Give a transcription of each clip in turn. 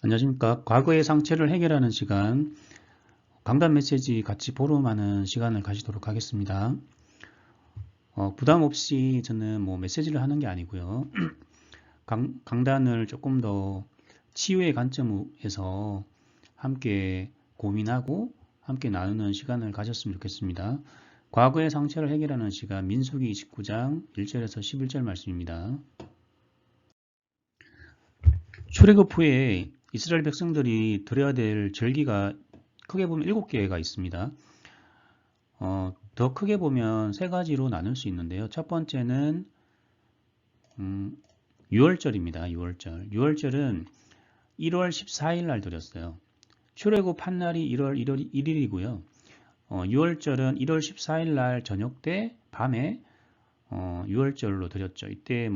안녕하십니까. 과거의 상처를 해결하는 시간, 강단 메시지 같이 보름하는 시간을 가지도록 하겠습니다. 부담 없이 저는 메시지를 하는 게 아니고요. 강단을 조금 더 치유의 관점에서 함께 고민하고 함께 나누는 시간을 가졌으면 좋겠습니다. 과거의 상처를 해결하는 시간, 민수기 29장 1절에서 11절 말씀입니다. 출애굽 후에 이스라엘 백성들이 드려야 될 절기가 크게 보면 7개가 있습니다. 더 크게 보면 세 가지로 나눌 수 있는데요. 첫 번째는 6월절입니다. 6월절. 6월절은 1월 14일 날 드렸어요. 출애굽 한 날이 1월 1일이고요. 6월절은 1월 14일 날 저녁 때 밤에 6월절로 드렸죠. 이때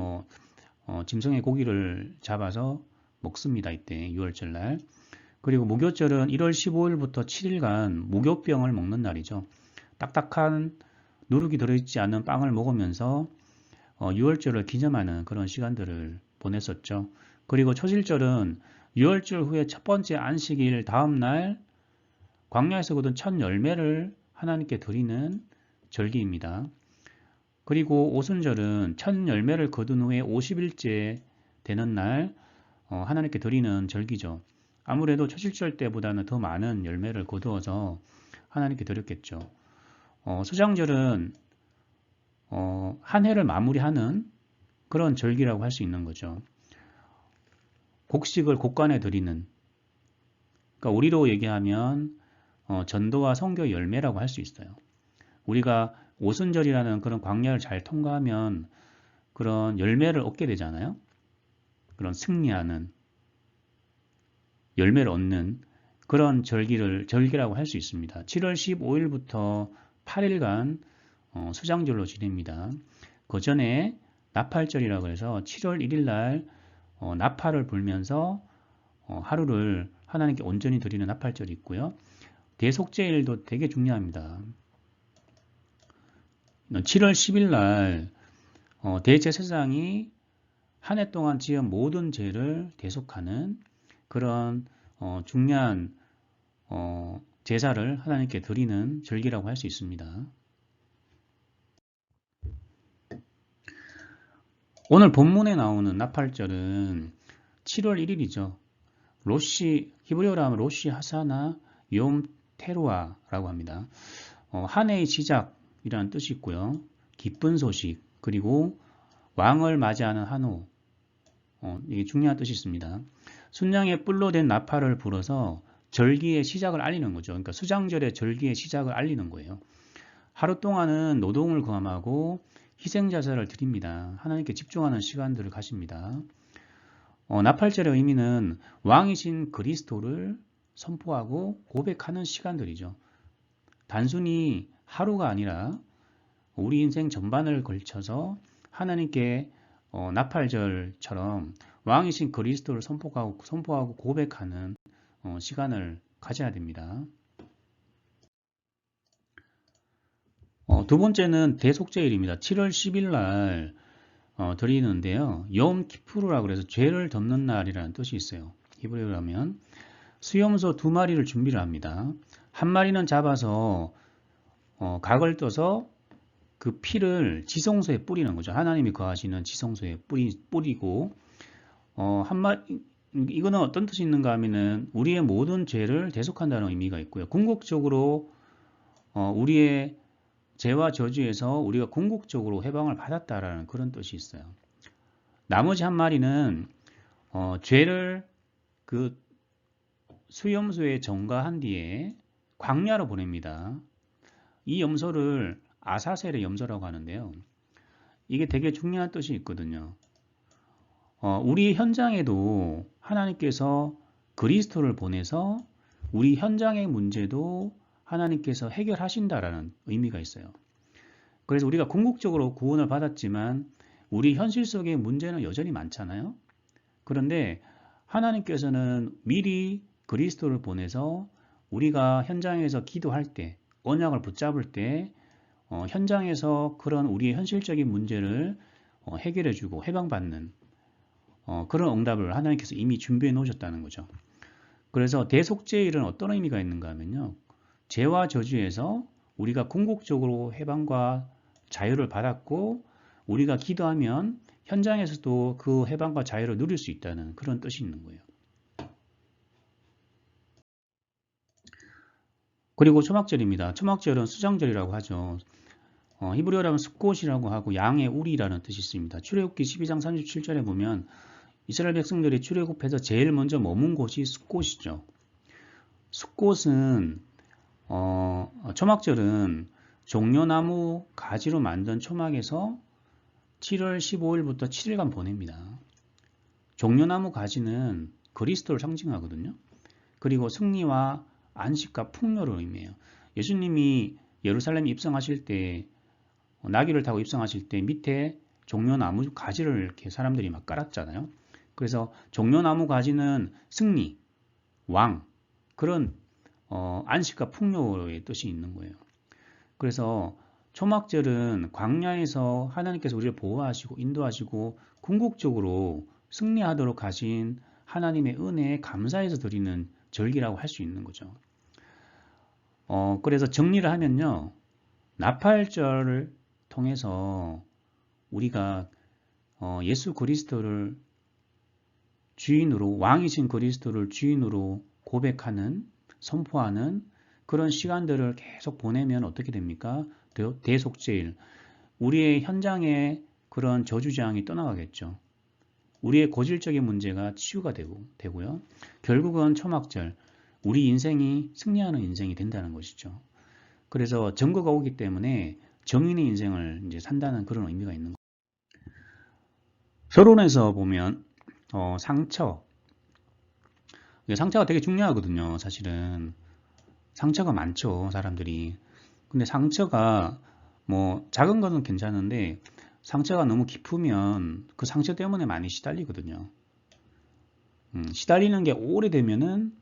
짐승의 고기를 잡아서 먹습니다. 이때 6월절 날. 그리고 무교절은 1월 15일부터 7일간 무교병을 먹는 날이죠. 딱딱한 누룩이 들어있지 않은 빵을 먹으면서 6월절을 기념하는 그런 시간들을 보냈었죠. 그리고 초실절은 6월절 후에 첫 번째 안식일 다음 날 광야에서 거둔 첫 열매를 하나님께 드리는 절기입니다. 그리고 오순절은 첫 열매를 거둔 후에 50일째 되는 날 하나님께 드리는 절기죠. 아무래도 초실절 때보다는 더 많은 열매를 거두어서 하나님께 드렸겠죠. 수장절은 한 해를 마무리하는 그런 절기라고 할 수 있는 거죠. 곡식을 곡간에 드리는, 그러니까 우리로 얘기하면 전도와 선교 열매라고 할 수 있어요. 우리가 오순절이라는 그런 광야를 잘 통과하면 그런 열매를 얻게 되잖아요. 그런 승리하는, 열매를 얻는 그런 절기라고 할 수 있습니다. 7월 15일부터 8일간 수장절로 지냅니다. 그 전에 나팔절이라고 해서 7월 1일 날 나팔을 불면서 하루를 하나님께 온전히 드리는 나팔절이 있고요. 대속죄일도 되게 중요합니다. 7월 10일 날 대제사장이 한 해 동안 지은 모든 죄를 대속하는 그런 중요한 제사를 하나님께 드리는 절기라고 할 수 있습니다. 오늘 본문에 나오는 나팔절은 7월 1일이죠. 히브리어로 하면 로시 하사나 욤 테루아라고 합니다. 한 해의 시작이라는 뜻이 있고요. 기쁜 소식, 그리고 왕을 맞이하는 한호, 이게 중요한 뜻이 있습니다. 순양의 뿔로 된 나팔을 불어서 절기의 시작을 알리는 거죠. 그러니까 수장절의 절기의 시작을 알리는 거예요. 하루 동안은 노동을 감하고 희생자사를 드립니다. 하나님께 집중하는 시간들을 가집니다. 나팔절의 의미는 왕이신 그리스도를 선포하고 고백하는 시간들이죠. 단순히 하루가 아니라 우리 인생 전반을 걸쳐서 하나님께 나팔절처럼 왕이신 그리스도를 선포하고 고백하는 시간을 가져야 됩니다. 두 번째는 대속죄일입니다. 7월 10일 날 드리는데요. 욤 키푸르라고 해서 죄를 덮는 날이라는 뜻이 있어요. 히브리어로 하면 수염소 2마리를 준비를 합니다. 한 마리는 잡아서 각을 떠서 그 피를 지성소에 뿌리는 거죠. 하나님이 거하시는 지성소에 뿌리고 이거는 어떤 뜻이 있는가 하면은 우리의 모든 죄를 대속한다는 의미가 있고요. 궁극적으로 우리의 죄와 저주에서 우리가 궁극적으로 해방을 받았다라는 그런 뜻이 있어요. 나머지 한 마리는 죄를 그 수염소에 정가한 뒤에 광야로 보냅니다. 이 염소를 아사셀의 염소라고 하는데요. 이게 되게 중요한 뜻이 있거든요. 우리 현장에도 하나님께서 그리스도를 보내서 우리 현장의 문제도 하나님께서 해결하신다라는 의미가 있어요. 그래서 우리가 궁극적으로 구원을 받았지만 우리 현실 속의 문제는 여전히 많잖아요. 그런데 하나님께서는 미리 그리스도를 보내서 우리가 현장에서 기도할 때, 언약을 붙잡을 때 현장에서 그런 우리의 현실적인 문제를 해결해주고 해방받는 그런 응답을 하나님께서 이미 준비해 놓으셨다는 거죠. 그래서 대속죄일은 어떤 의미가 있는가 하면요. 죄와 저주에서 우리가 궁극적으로 해방과 자유를 받았고 우리가 기도하면 현장에서도 그 해방과 자유를 누릴 수 있다는 그런 뜻이 있는 거예요. 그리고 초막절입니다. 초막절은 수장절이라고 하죠. 히브리어라면 숫꽃이라고 하고 양의 우리라는 뜻이 있습니다. 출애굽기 12장 37절에 보면 이스라엘 백성들이 출애굽해서 제일 먼저 머문 곳이 숫꽃이죠. 숫꽃은 초막절은 종려나무 가지로 만든 초막에서 7월 15일부터 7일간 보냅니다. 종려나무 가지는 그리스도를 상징하거든요. 그리고 승리와 안식과 풍요를 의미해요. 예수님이 예루살렘 입성하실 때 나귀를 타고 입성하실 때 밑에 종려나무 가지를 이렇게 사람들이 막 깔았잖아요. 그래서 종려나무 가지는 승리, 왕 그런 안식과 풍요의 뜻이 있는 거예요. 그래서 초막절은 광야에서 하나님께서 우리를 보호하시고 인도하시고 궁극적으로 승리하도록 하신 하나님의 은혜에 감사해서 드리는 절기라고 할 수 있는 거죠. 그래서 정리를 하면요. 나팔절을 통해서 우리가 예수 그리스도를 주인으로 왕이신 그리스도를 주인으로 고백하는 선포하는 그런 시간들을 계속 보내면 어떻게 됩니까? 대속죄일 우리의 현장에 그런 저주장이 떠나가겠죠. 우리의 고질적인 문제가 치유가 되고요. 결국은 초막절 우리 인생이 승리하는 인생이 된다는 것이죠. 그래서 정거가 오기 때문에 정인의 인생을 이제 산다는 그런 의미가 있는 거예요. 결혼에서 보면 상처가 되게 중요하거든요. 사실은 상처가 많죠, 사람들이. 근데 상처가 뭐 작은 거는 괜찮은데 상처가 너무 깊으면 그 상처 때문에 많이 시달리거든요. 시달리는 게 오래되면은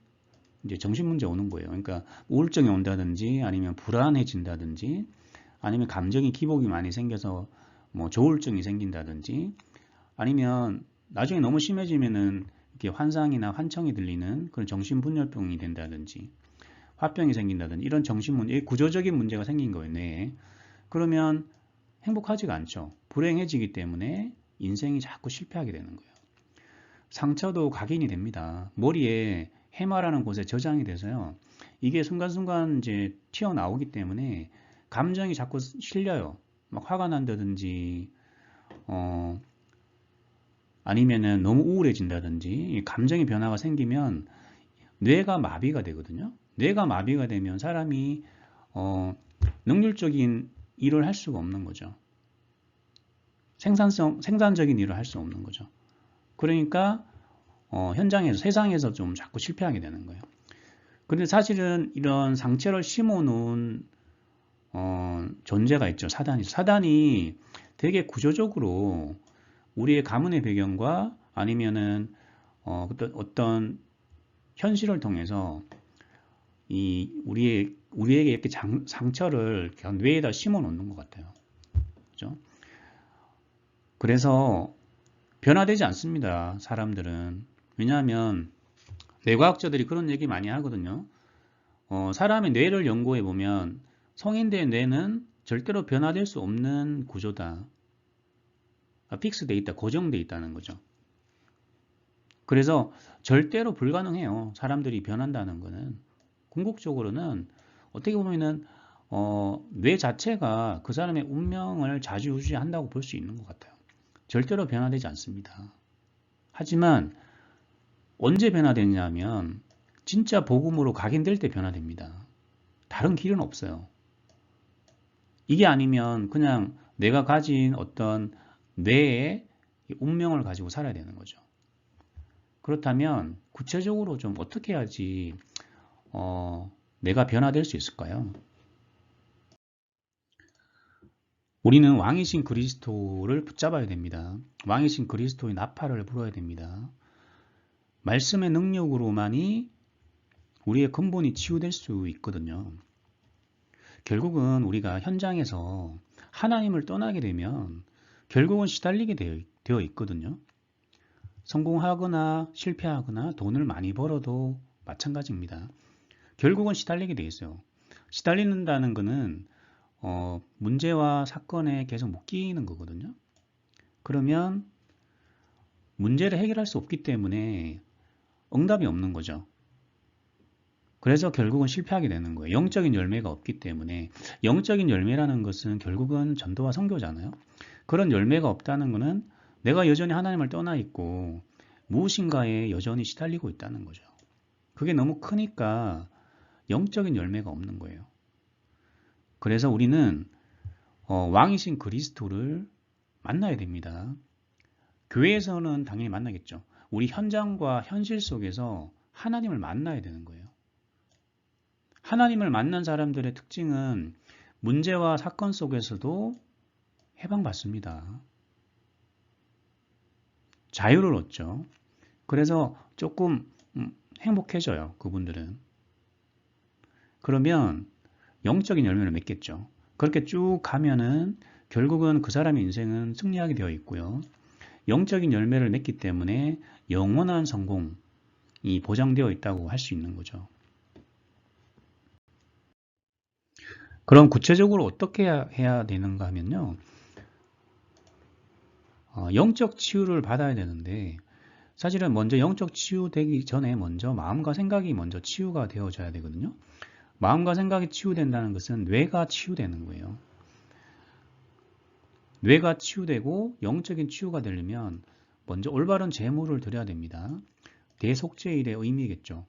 이제 정신 문제 오는 거예요. 그러니까 우울증이 온다든지 아니면 불안해진다든지 아니면 감정이 기복이 많이 생겨서 뭐 조울증이 생긴다든지 아니면 나중에 너무 심해지면은 이렇게 환상이나 환청이 들리는 그런 정신분열병이 된다든지 화병이 생긴다든지 이런 정신문제, 구조적인 문제가 생긴 거예요. 네. 그러면 행복하지가 않죠. 불행해지기 때문에 인생이 자꾸 실패하게 되는 거예요. 상처도 각인이 됩니다. 머리에 해마라는 곳에 저장이 돼서요. 이게 순간순간 이제 튀어나오기 때문에 감정이 자꾸 실려요. 막 화가 난다든지, 아니면은 너무 우울해진다든지, 감정의 변화가 생기면 뇌가 마비가 되거든요. 뇌가 마비가 되면 사람이, 능률적인 일을 할 수가 없는 거죠. 생산적인 일을 할 수 없는 거죠. 그러니까, 현장에서, 세상에서 좀 자꾸 실패하게 되는 거예요. 근데 사실은 이런 상처를 심어놓은 존재가 있죠. 사단이 되게 구조적으로 우리의 가문의 배경과 아니면은 어떤 현실을 통해서 우리에게 이렇게 상처를 그냥 뇌에다 심어 놓는 것 같아요. 그죠? 그래서 변화되지 않습니다. 사람들은. 왜냐하면 뇌과학자들이 그런 얘기 많이 하거든요. 사람의 뇌를 연구해 보면 성인들의 뇌는 절대로 변화될 수 없는 구조다. 픽스돼 있다, 고정돼 있다는 거죠. 그래서 절대로 불가능해요. 사람들이 변한다는 거는. 궁극적으로는 어떻게 보면은 뇌 자체가 그 사람의 운명을 좌지우지한다고 볼 수 있는 것 같아요. 절대로 변화되지 않습니다. 하지만 언제 변화되냐면 진짜 복음으로 각인될 때 변화됩니다. 다른 길은 없어요. 이게 아니면 그냥 내가 가진 어떤 뇌의 운명을 가지고 살아야 되는 거죠. 그렇다면 구체적으로 좀 어떻게 해야지 내가 변화될 수 있을까요? 우리는 왕이신 그리스도를 붙잡아야 됩니다. 왕이신 그리스도의 나팔을 불어야 됩니다. 말씀의 능력으로만이 우리의 근본이 치유될 수 있거든요. 결국은 우리가 현장에서 하나님을 떠나게 되면 결국은 시달리게 되어 있거든요. 성공하거나 실패하거나 돈을 많이 벌어도 마찬가지입니다. 결국은 시달리게 돼 있어요. 시달린다는 거는 문제와 사건에 계속 묶이는 거거든요. 그러면 문제를 해결할 수 없기 때문에 응답이 없는 거죠. 그래서 결국은 실패하게 되는 거예요. 영적인 열매가 없기 때문에. 영적인 열매라는 것은 결국은 전도와 선교잖아요. 그런 열매가 없다는 것은 내가 여전히 하나님을 떠나 있고 무엇인가에 여전히 시달리고 있다는 거죠. 그게 너무 크니까 영적인 열매가 없는 거예요. 그래서 우리는 왕이신 그리스도를 만나야 됩니다. 교회에서는 당연히 만나겠죠. 우리 현장과 현실 속에서 하나님을 만나야 되는 거예요. 하나님을 만난 사람들의 특징은 문제와 사건 속에서도 해방받습니다. 자유를 얻죠. 그래서 조금 행복해져요. 그분들은. 그러면 영적인 열매를 맺겠죠. 그렇게 쭉 가면은 결국은 그 사람의 인생은 승리하게 되어 있고요. 영적인 열매를 맺기 때문에 영원한 성공이 보장되어 있다고 할 수 있는 거죠. 그럼 구체적으로 어떻게 해야 되는가 하면요. 영적 치유를 받아야 되는데 사실은 먼저 영적 치유되기 전에 먼저 마음과 생각이 먼저 치유가 되어져야 되거든요. 마음과 생각이 치유된다는 것은 뇌가 치유되는 거예요. 뇌가 치유되고 영적인 치유가 되려면 먼저 올바른 재물을 드려야 됩니다. 대속죄일의 의미겠죠.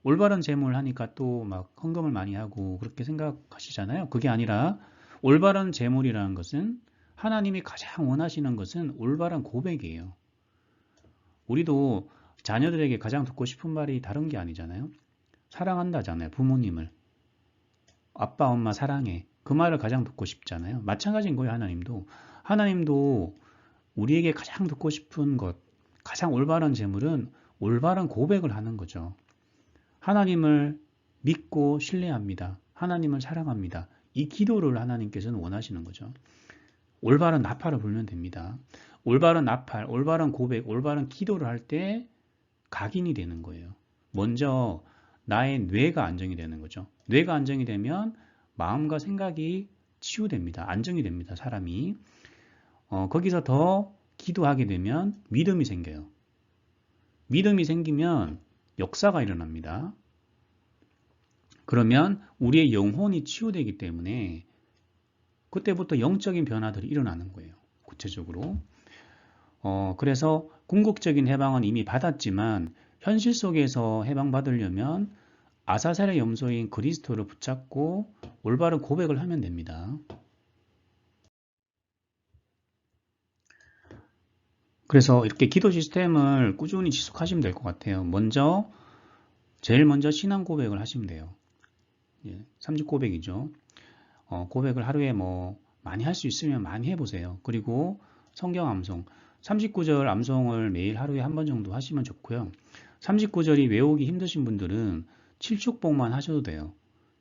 올바른 재물 하니까 또 막 헌금을 많이 하고 그렇게 생각하시잖아요. 그게 아니라 올바른 재물이라는 것은 하나님이 가장 원하시는 것은 올바른 고백이에요. 우리도 자녀들에게 가장 듣고 싶은 말이 다른 게 아니잖아요. 사랑한다잖아요. 부모님을. 아빠, 엄마 사랑해. 그 말을 가장 듣고 싶잖아요. 마찬가지인 거예요. 하나님도 우리에게 가장 듣고 싶은 것, 가장 올바른 재물은 올바른 고백을 하는 거죠. 하나님을 믿고 신뢰합니다. 하나님을 사랑합니다. 이 기도를 하나님께서는 원하시는 거죠. 올바른 나팔을 불면 됩니다. 올바른 나팔, 올바른 고백, 올바른 기도를 할 때 각인이 되는 거예요. 먼저 나의 뇌가 안정이 되는 거죠. 뇌가 안정이 되면 마음과 생각이 치유됩니다. 안정이 됩니다. 사람이. 거기서 더 기도하게 되면 믿음이 생겨요. 믿음이 생기면 역사가 일어납니다. 그러면 우리의 영혼이 치유되기 때문에 그때부터 영적인 변화들이 일어나는 거예요. 구체적으로. 그래서 궁극적인 해방은 이미 받았지만 현실 속에서 해방받으려면 아사셀의 염소인 그리스도를 붙잡고 올바른 고백을 하면 됩니다. 그래서 이렇게 기도 시스템을 꾸준히 지속하시면 될 것 같아요. 제일 먼저 신앙 고백을 하시면 돼요. 3집 고백이죠. 고백을 하루에 많이 할 수 있으면 많이 해보세요. 그리고 성경 암송, 39절 암송을 매일 하루에 한 번 정도 하시면 좋고요. 39절이 외우기 힘드신 분들은 7축복만 하셔도 돼요.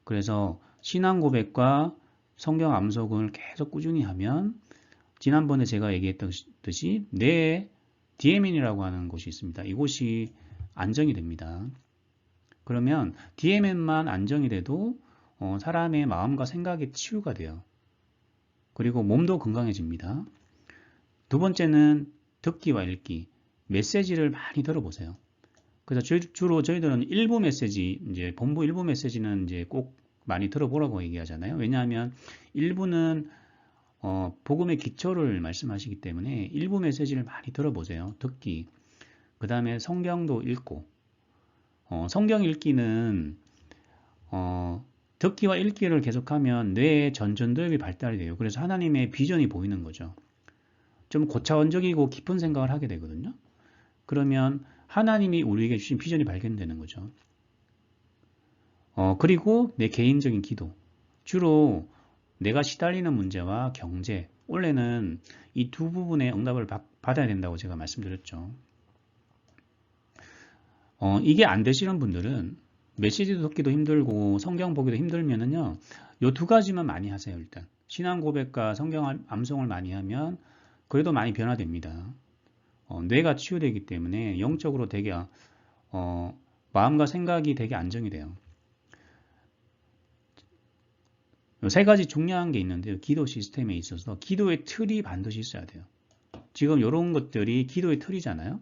그래서 신앙 고백과 성경 암송을 계속 꾸준히 하면 지난번에 제가 얘기했듯이 뇌에 DMN이라고 하는 곳이 있습니다. 이곳이 안정이 됩니다. 그러면 DMN만 안정이 돼도 사람의 마음과 생각이 치유가 돼요. 그리고 몸도 건강해집니다. 두 번째는 듣기와 읽기, 메시지를 많이 들어보세요. 그래서 주로 저희들은 일부 메시지, 이제 본부 일부 메시지는 이제 꼭 많이 들어보라고 얘기하잖아요. 왜냐하면 일부는 복음의 기초를 말씀하시기 때문에 일부 메시지를 많이 들어보세요. 듣기. 그 다음에 성경도 읽고. 성경 읽기는 듣기와 읽기를 계속하면 뇌의 전전도엽이 발달이 돼요. 그래서 하나님의 비전이 보이는 거죠. 좀 고차원적이고 깊은 생각을 하게 되거든요. 그러면 하나님이 우리에게 주신 비전이 발견되는 거죠. 그리고 내 개인적인 기도. 주로 내가 시달리는 문제와 경제. 원래는 이 두 부분의 응답을 받아야 된다고 제가 말씀드렸죠. 이게 안 되시는 분들은 메시지 듣기도 힘들고 성경 보기도 힘들면은요. 요 두 가지만 많이 하세요, 일단. 신앙 고백과 성경 암송을 많이 하면 그래도 많이 변화됩니다. 뇌가 치유되기 때문에 영적으로 되게 마음과 생각이 되게 안정이 돼요. 세 가지 중요한 게 있는데요. 기도 시스템에 있어서 기도의 틀이 반드시 있어야 돼요. 지금 이런 것들이 기도의 틀이잖아요.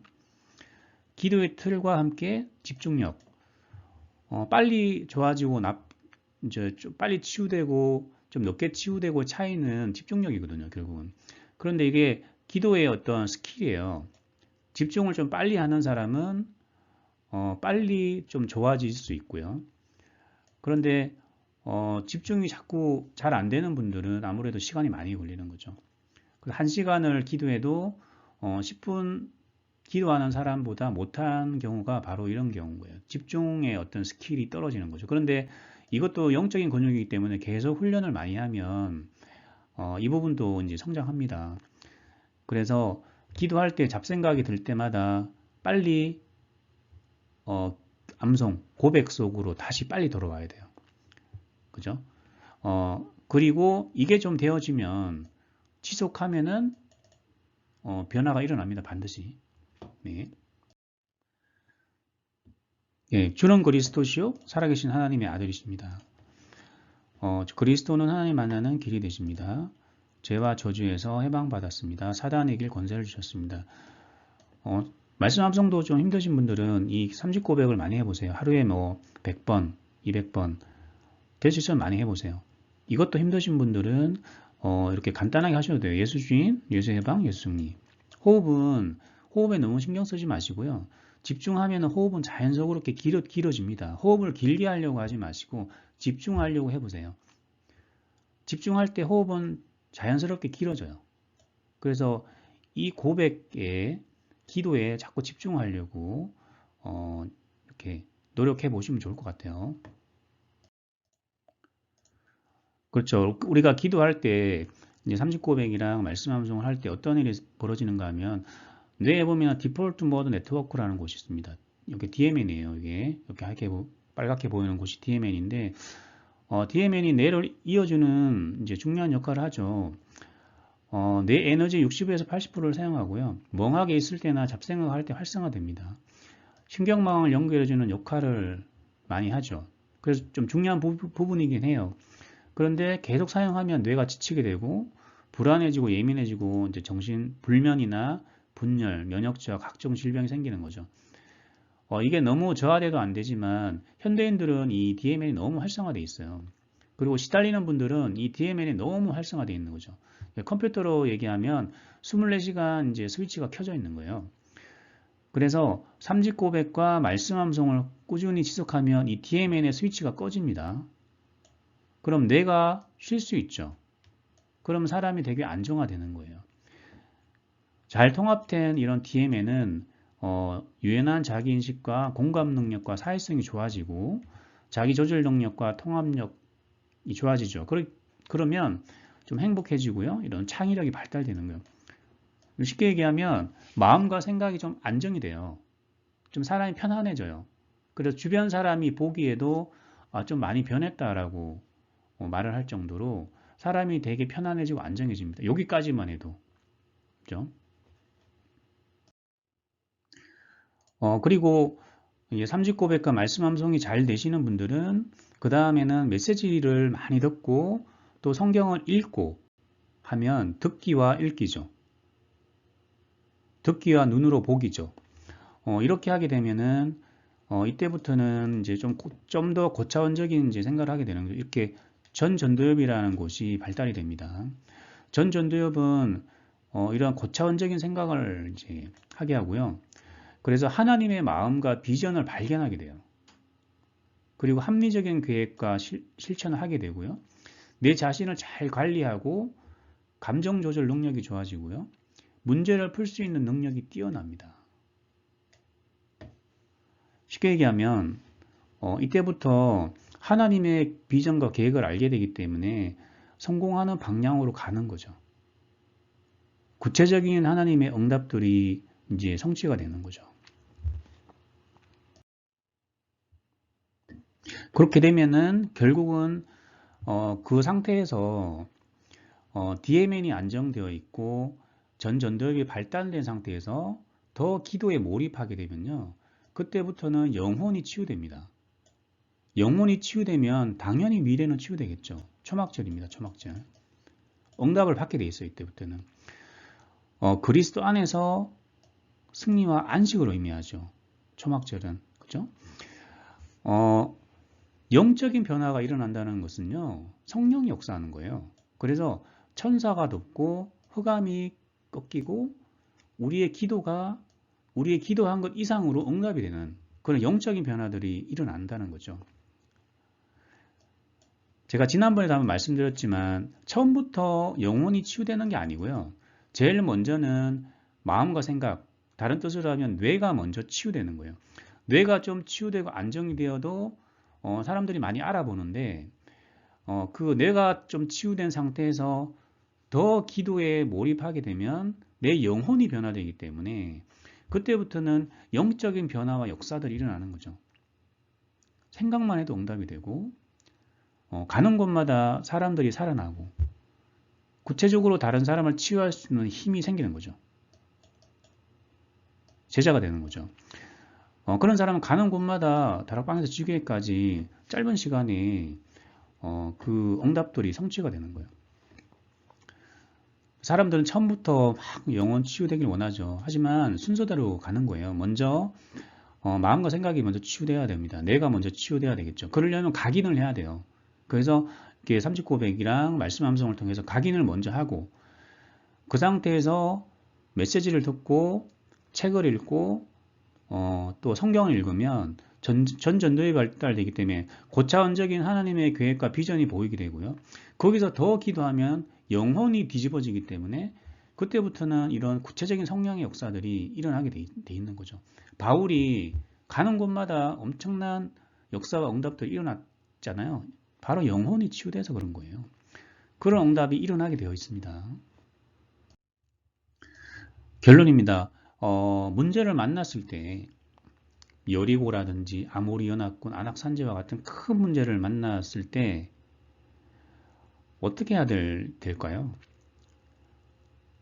기도의 틀과 함께 집중력. 빨리 좋아지고 이제 좀 빨리 치유되고 좀 늦게 치유되고 차이는 집중력이거든요, 결국은. 그런데 이게 기도의 어떤 스킬이에요. 집중을 좀 빨리 하는 사람은 빨리 좀 좋아질 수 있고요. 그런데 집중이 자꾸 잘 안 되는 분들은 아무래도 시간이 많이 걸리는 거죠. 1시간을 기도해도 10분 기도하는 사람보다 못한 경우가 바로 이런 경우인 거예요. 집중의 어떤 스킬이 떨어지는 거죠. 그런데 이것도 영적인 근육이기 때문에 계속 훈련을 많이 하면 이 부분도 이제 성장합니다. 그래서 기도할 때 잡생각이 들 때마다 빨리 암송, 고백 속으로 다시 빨리 돌아와야 돼요. 그죠? 그리고 이게 좀 되어지면 지속하면은 변화가 일어납니다. 반드시. 네. 예, 주는 그리스도시요 살아계신 하나님의 아들이십니다. 그리스도는 하나님 만나는 길이 되십니다. 죄와 저주에서 해방받았습니다. 사단의 길 권세를 주셨습니다. 말씀 암송도 좀 힘드신 분들은 이 3집 고백을 많이 해보세요. 하루에 뭐 100번, 200번 될 수 있으면 많이 해보세요. 이것도 힘드신 분들은 이렇게 간단하게 하셔도 돼요. 예수 주인, 예수 해방, 예수 승리. 호흡에 너무 신경 쓰지 마시고요. 집중하면 호흡은 자연스럽게 길어집니다. 호흡을 길게 하려고 하지 마시고 집중하려고 해보세요. 집중할 때 호흡은 자연스럽게 길어져요. 그래서 이 고백에 기도에 자꾸 집중하려고 이렇게 노력해 보시면 좋을 것 같아요. 그렇죠. 우리가 기도할 때 이제 30고백이랑 말씀 암송을 할 때 어떤 일이 벌어지는가 하면 뇌에 보면 디폴트 모드 네트워크라는 곳이 있습니다. 이게 DMN이에요. 이게 이렇게 빨갛게 보이는 곳이 DMN인데 DMN이 뇌를 이어주는 이제 중요한 역할을 하죠. 뇌 에너지 60에서 80%를 사용하고요. 멍하게 있을 때나 잡생각할 때 활성화됩니다. 신경망을 연결해주는 역할을 많이 하죠. 그래서 좀 중요한 부분이긴 해요. 그런데 계속 사용하면 뇌가 지치게 되고 불안해지고 예민해지고 이제 정신 불면이나 분열, 면역저하, 각종 질병이 생기는 거죠. 이게 너무 저하돼도 안 되지만 현대인들은 이 DMN이 너무 활성화돼 있어요. 그리고 시달리는 분들은 이 DMN이 너무 활성화돼 있는 거죠. 컴퓨터로 얘기하면 24시간 이제 스위치가 켜져 있는 거예요. 그래서 삼직 고백과 말씀 암송을 꾸준히 지속하면 이 DMN의 스위치가 꺼집니다. 그럼 뇌가 쉴 수 있죠. 그럼 사람이 되게 안정화되는 거예요. 잘 통합된 이런 DMN은 유연한 자기인식과 공감 능력과 사회성이 좋아지고 자기 조절 능력과 통합력이 좋아지죠. 그러면 좀 행복해지고요. 이런 창의력이 발달되는 거예요. 쉽게 얘기하면 마음과 생각이 좀 안정이 돼요. 좀 사람이 편안해져요. 그래서 주변 사람이 보기에도 좀 많이 변했다라고 말을 할 정도로 사람이 되게 편안해지고 안정해집니다. 여기까지만 해도. 그죠? 그리고 삼직 고백과 말씀 암송이 잘 되시는 분들은 그 다음에는 메시지를 많이 듣고 또 성경을 읽고 하면 듣기와 읽기죠. 듣기와 눈으로 보기죠. 이렇게 하게 되면은 이때부터는 이제 좀 더 고차원적인 이제 생각을 하게 되는 거죠. 이렇게 전전도엽이라는 곳이 발달이 됩니다. 전전도엽은 이런 고차원적인 생각을 이제 하게 하고요. 그래서 하나님의 마음과 비전을 발견하게 돼요. 그리고 합리적인 계획과 실천을 하게 되고요. 내 자신을 잘 관리하고 감정 조절 능력이 좋아지고요. 문제를 풀 수 있는 능력이 뛰어납니다. 쉽게 얘기하면 이때부터 하나님의 비전과 계획을 알게 되기 때문에 성공하는 방향으로 가는 거죠. 구체적인 하나님의 응답들이 이제 성취가 되는 거죠. 그렇게 되면은 결국은 그 상태에서 DMN이 안정되어 있고 전전도엽이 발달된 상태에서 더 기도에 몰입하게 되면요. 그때부터는 영혼이 치유됩니다. 영혼이 치유되면 당연히 미래는 치유되겠죠. 초막절입니다. 초막절. 응답을 받게 돼 있어요. 이때부터는. 그리스도 안에서 승리와 안식으로 의미하죠. 초막절은. 그죠? 영적인 변화가 일어난다는 것은요. 성령이 역사하는 거예요. 그래서 천사가 돕고 흑암이 꺾이고 우리의 기도한 것 이상으로 응답이 되는 그런 영적인 변화들이 일어난다는 거죠. 제가 지난번에도 한번 말씀드렸지만 처음부터 영혼이 치유되는 게 아니고요. 제일 먼저는 마음과 생각, 다른 뜻으로 하면 뇌가 먼저 치유되는 거예요. 뇌가 좀 치유되고 안정이 되어도 사람들이 많이 알아보는데 그 뇌가 좀 치유된 상태에서 더 기도에 몰입하게 되면 내 영혼이 변화되기 때문에 그때부터는 영적인 변화와 역사들이 일어나는 거죠. 생각만 해도 응답이 되고 가는 곳마다 사람들이 살아나고 구체적으로 다른 사람을 치유할 수 있는 힘이 생기는 거죠. 제자가 되는 거죠. 그런 사람은 가는 곳마다 다락방에서 지교회까지 짧은 시간에 그 응답들이 성취가 되는 거예요. 사람들은 처음부터 막 영혼 치유되길 원하죠. 하지만 순서대로 가는 거예요. 먼저 마음과 생각이 먼저 치유돼야 됩니다. 내가 먼저 치유돼야 되겠죠. 그러려면 각인을 해야 돼요. 그래서 이렇게 3900이랑 말씀 함성을 통해서 각인을 먼저 하고 그 상태에서 메시지를 듣고 책을 읽고 또 성경을 읽으면 전도에 발달되기 때문에 고차원적인 하나님의 계획과 비전이 보이게 되고요. 거기서 더 기도하면 영혼이 뒤집어지기 때문에 그때부터는 이런 구체적인 성령의 역사들이 일어나게 돼 있는 거죠. 바울이 가는 곳마다 엄청난 역사와 응답들이 일어났잖아요. 바로 영혼이 치유돼서 그런 거예요. 그런 응답이 일어나게 되어 있습니다. 결론입니다. 문제를 만났을 때 여리고라든지 아모리 연합군, 안악산지와 같은 큰 문제를 만났을 때 어떻게 해야 될까요?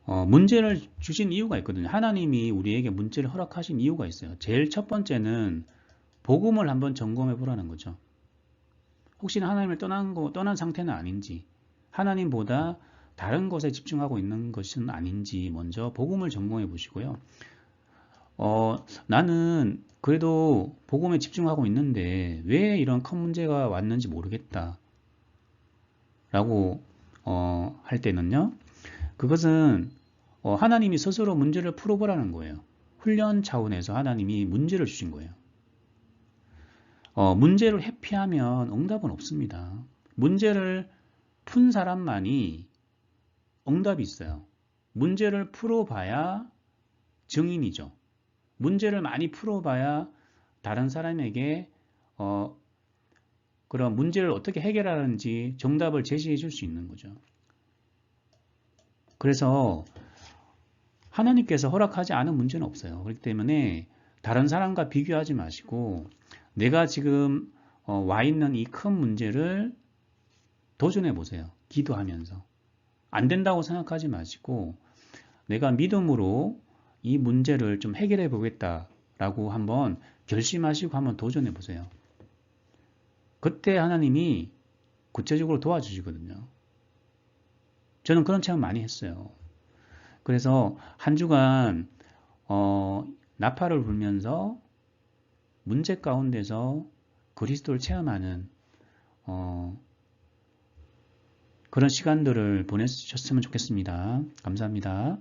문제를 주신 이유가 있거든요. 하나님이 우리에게 문제를 허락하신 이유가 있어요. 제일 첫 번째는 복음을 한번 점검해 보라는 거죠. 혹시나 하나님을 떠난 상태는 아닌지, 하나님보다 다른 것에 집중하고 있는 것은 아닌지 먼저 복음을 점검해 보시고요. 나는 그래도 복음에 집중하고 있는데 왜 이런 큰 문제가 왔는지 모르겠다 라고 할 때는요. 그것은 하나님이 스스로 문제를 풀어보라는 거예요. 훈련 차원에서 하나님이 문제를 주신 거예요. 문제를 회피하면 응답은 없습니다. 문제를 푼 사람만이 응답이 있어요. 문제를 풀어봐야 증인이죠. 문제를 많이 풀어봐야 다른 사람에게 그런 문제를 어떻게 해결하는지 정답을 제시해 줄 수 있는 거죠. 그래서 하나님께서 허락하지 않은 문제는 없어요. 그렇기 때문에 다른 사람과 비교하지 마시고 내가 지금 와 있는 이 큰 문제를 도전해 보세요. 기도하면서. 안 된다고 생각하지 마시고 내가 믿음으로 이 문제를 좀 해결해 보겠다라고 한번 결심하시고 한번 도전해 보세요. 그때 하나님이 구체적으로 도와주시거든요. 저는 그런 체험 많이 했어요. 그래서 한 주간 나팔을 불면서 문제 가운데서 그리스도를 체험하는 그런 시간들을 보내셨으면 좋겠습니다. 감사합니다.